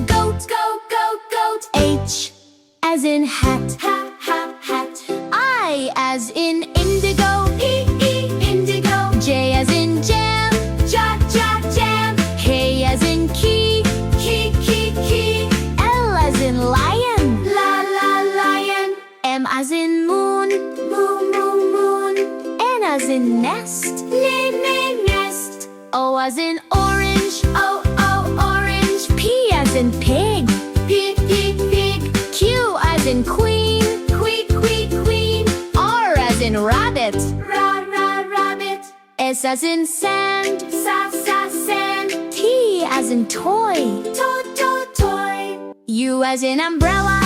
goat, goat. H as in hat, hat. I as in indigo, indigo. J as in jam, jam. K as in key, key. L as in lion, lion. M as in moon, moon. N as in nest, nest. O as in orange, orange. P as in pig, pig. Q as in queen, queen. R as in rabbit, rabbit. S as in sand, sand. T as in toy, toy. U as in umbrella,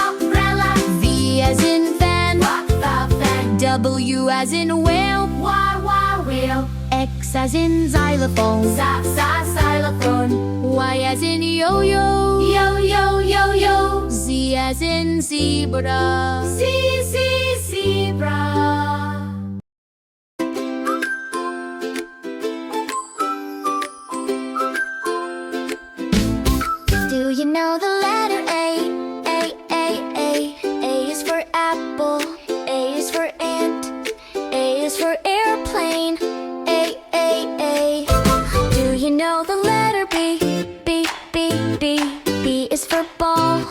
umbrella. V as in van, van. W as in whale, whale. X as in xylophone, xylophone. Y as in yo-yo, yo. Z as in zebra, zebra. Do you know the letter A? A is for apple. A is for ant. A is for airplane. A. Do you know the letter B? B is for ball.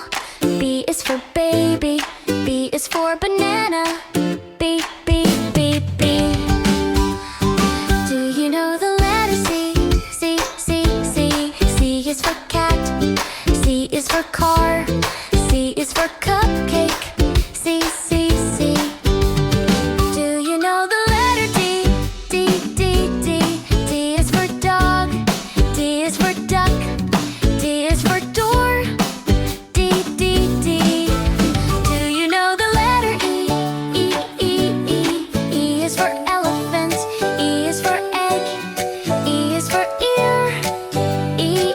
B is for baby. B is for banana. B. Do you know the letter C? C is for cat. C is for car. C is for cupcake. C. Do you know the letter D? D is for dog. D is for duck. D is for door. D. Do you know the letter E? E is for elephant. E is for egg. E is for ear. E.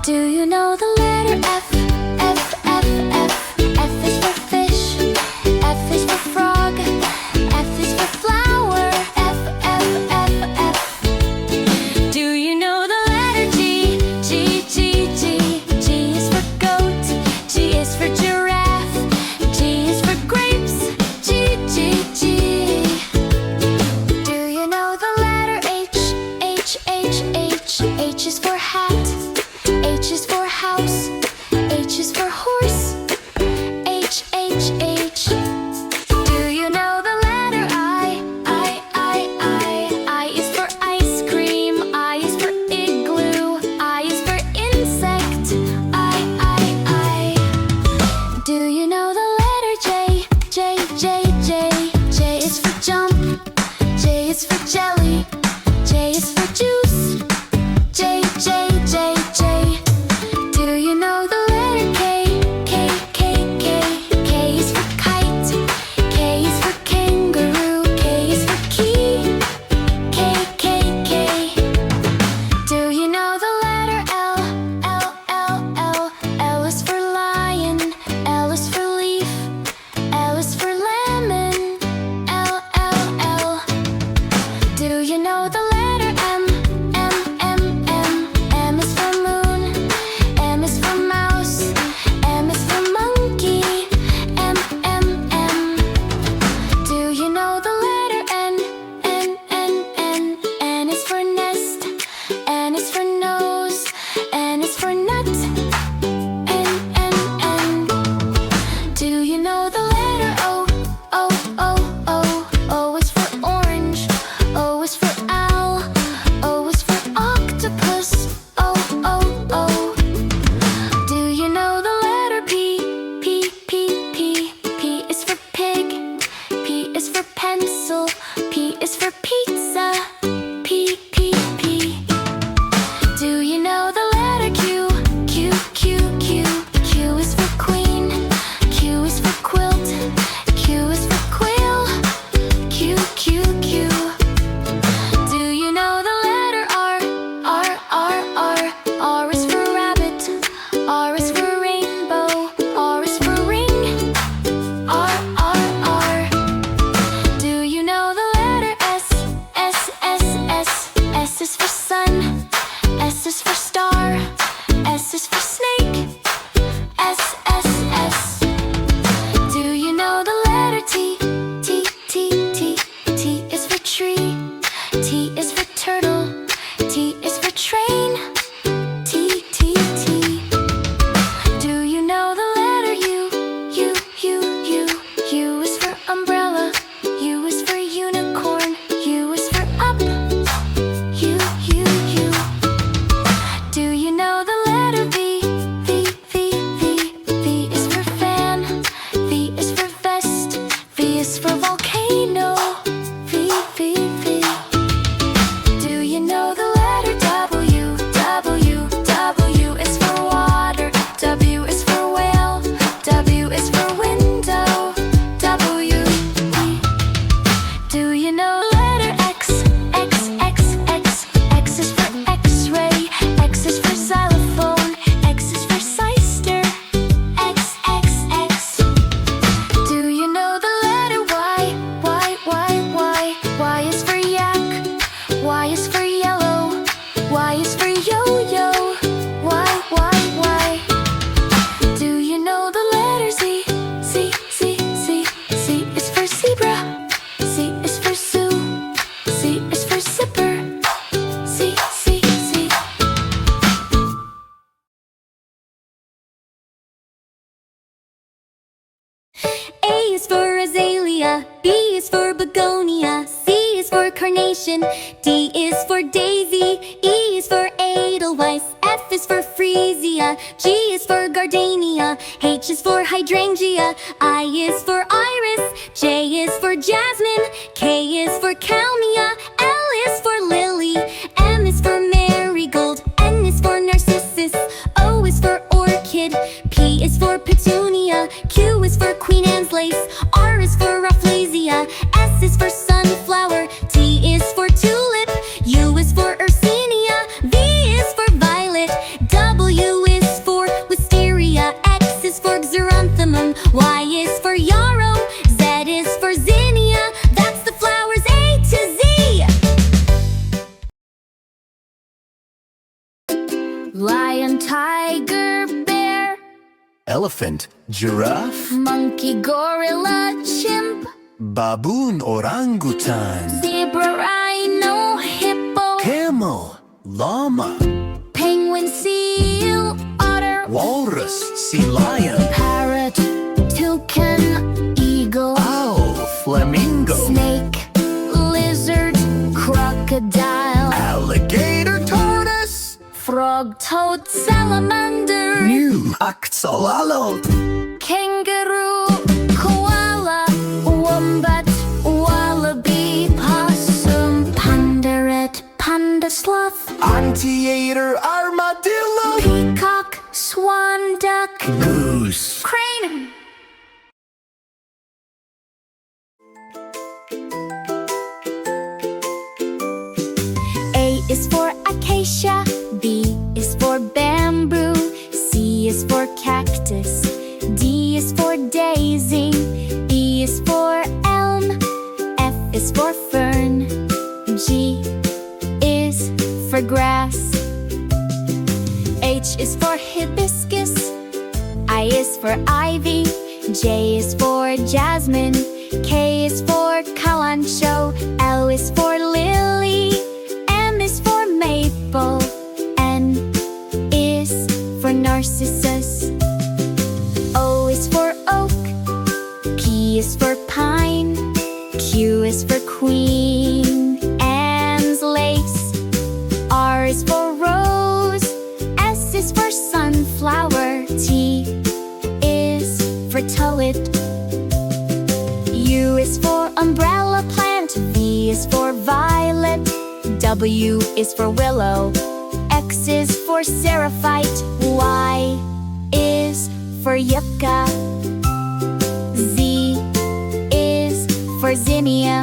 Do you know the letter F? F is for fish. F is for frog. F is for flower. F. Do you know the letter G? G is for goat. G is for giraffe. G is for grapes. G. Do you know the letter H? H is for hat. H is for house. H is for horse. H. Do you know the letter I? I is for ice cream. I is for igloo. I is for insect. I. Do you know the letter J? J is for jump. J is for jelly. J is for juice. J. begonia. C is for carnation. D is for daisy. E is for edelweiss. F is for freesia. G is for gardenia. H is for hydrangea. I is for iris. J is for jasmine. K is for calmia. L is for lily. M is for marigold. N is for narcissus. O is for orchid. P is for petunia. Q is for Queen Anne's lace. R is for rafflesia. S is for sunflower. T is for tulip. U is for ursinia. V is for violet. W is for wisteria. X is for xeranthemum. Y is for yarrow. Z is for zinnia. That's the flowers A to Z. Lion, tiger, bear, elephant, giraffe, monkey, gorilla, chimp, baboon, orangutan, zebra, rhino, hippo, camel, llama, penguin, seal, otter, walrus, sea lion, parrot, toucan, eagle, owl, flamingo, snake, lizard, crocodile, alligator, tortoise, frog, toad, salamander, new axolotl, kangaroo, koala, wombat, wallaby, possum, panderet, panda, sloth, anteater, armadillo, peacock, swan, duck, goose, crane. A is for acacia. B is for bamboo. C is for cactus. D is for daisy. E is for elm. F is for fern. G is for grass. H is for hibiscus. I is for ivy. J is for jasmine. K is for calancho. L is for lily. M is for maple. N is for narcissus. O is for oak. P is for pine. Q is for queen Anne's lace. R is for rose. S is for sunflower. T is for tulip. U is for umbrella plant. V is for violet. W is for willow. X is for seraphite. Y is for yucca. Z is for zinnia.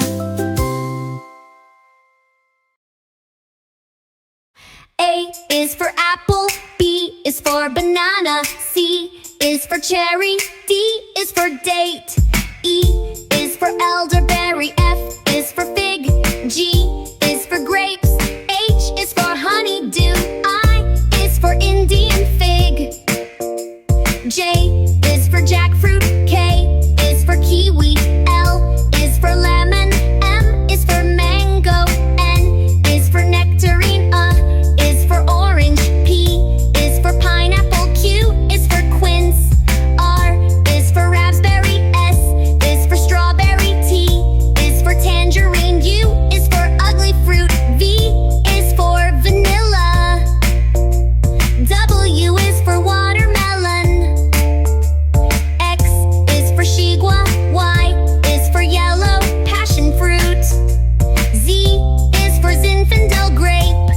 A is for apple. B is for banana. C is for cherry. D is for date. E is for elderberry. F is for fig. G is for grapes. H is for honeydew. I is for Indian fig. J is for jackfruit. K is for kiwi. L is for lemon. M is for mango. N is for nectarine. Is for orange. P is for pineapple. Q is for quince. R is for raspberry. S is for strawberry. T is for tangerine. U is for ugly fruit. V is for vanilla. W is for watermelon. X is for shigua. Y is for yellow passion fruit. Z is for Zinfandel grape.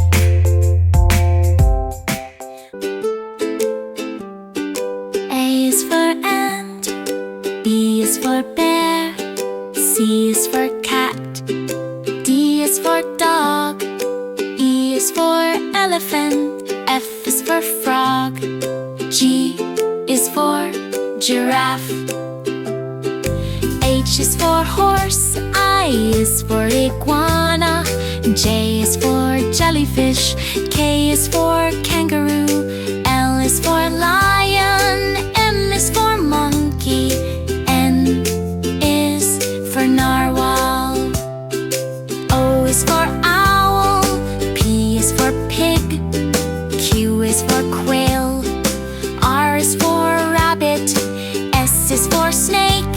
A is for ant. B is for bear. C is for cat. D is for dog. E is for elephant. F is for frog. G is for giraffe. H is for horse. I is for iguana. J is for jellyfish. K is for kangaroo. L is for lion. M is for monkey. N is for narwhal. O is for owl. P is for pig. Q is for quail. R is for rabbit. S is for snake.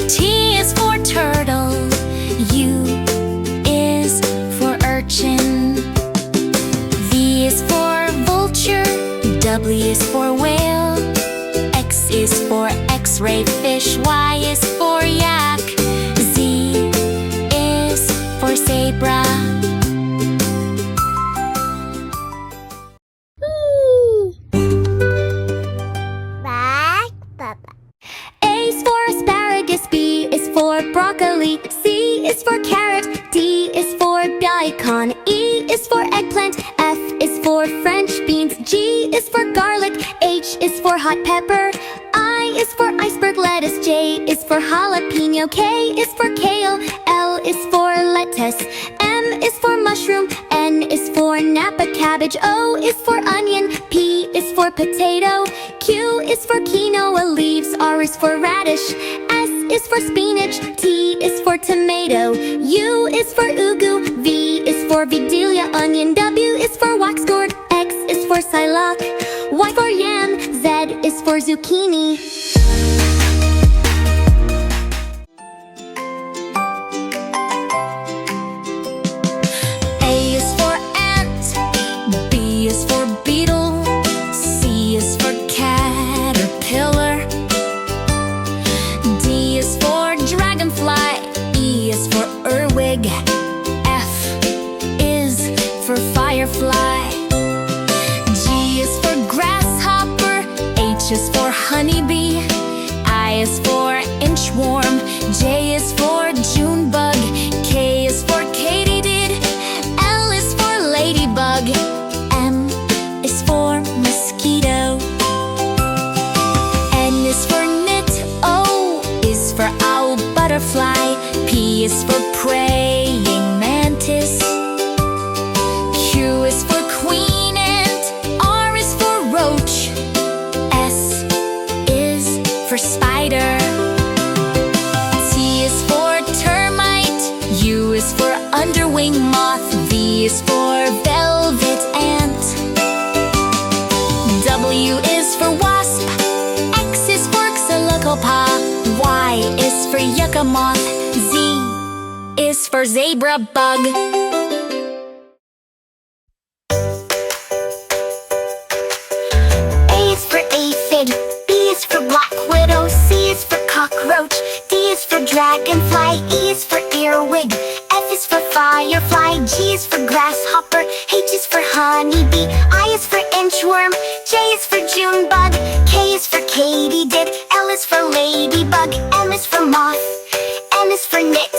T is for turtle. W is for whale. X is for X-ray fish. Y is for yak. Z is for zebra. Bugpapa. A is for asparagus. B is for broccoli. C is for carrot. D is for daikon. E is for eggplant. F is for French beans. G is for garlic. H is for hot pepper. I is for iceberg lettuce. J is for jalapeno. K is for kale. L is for lettuce. M is for mushroom. N is for Napa cabbage. O is for onion. P is for potato. Q is for quinoa leaves. R is for radish. S is for spinach. T is for tomato. U is for ugu. V is for Vidalia onion. W is for wax gourd. X is for silac. Y for yam. Z is for zucchini. A is for ant. B is for beetle. C is for caterpillar. D is for dragonfly. E is for earwig. F is for firefly. G is for grasshopper. H is for honeybee. I is for inchworm. J is for junebug. K is for katydid. L is for ladybug. M is for mosquito. N is for knit. O is for owl butterfly. P is for praying mantis. Q is for queen ant. R is for roach. S is for spider. T is for termite. U is for underwing moth. V is for velvet ant. W is for wasp. X is for xylocopa. Y is for yucca moth. Z is for zebra bug. A is for aphid. B is for black widow. C is for cockroach. D is for dragonfly. E is for earwig. F is for firefly. G is for grasshopper. H is for honeybee. I is for inchworm. J is for junebug. K is for katydid. L is for ladybug. M is for moth. N is for knit.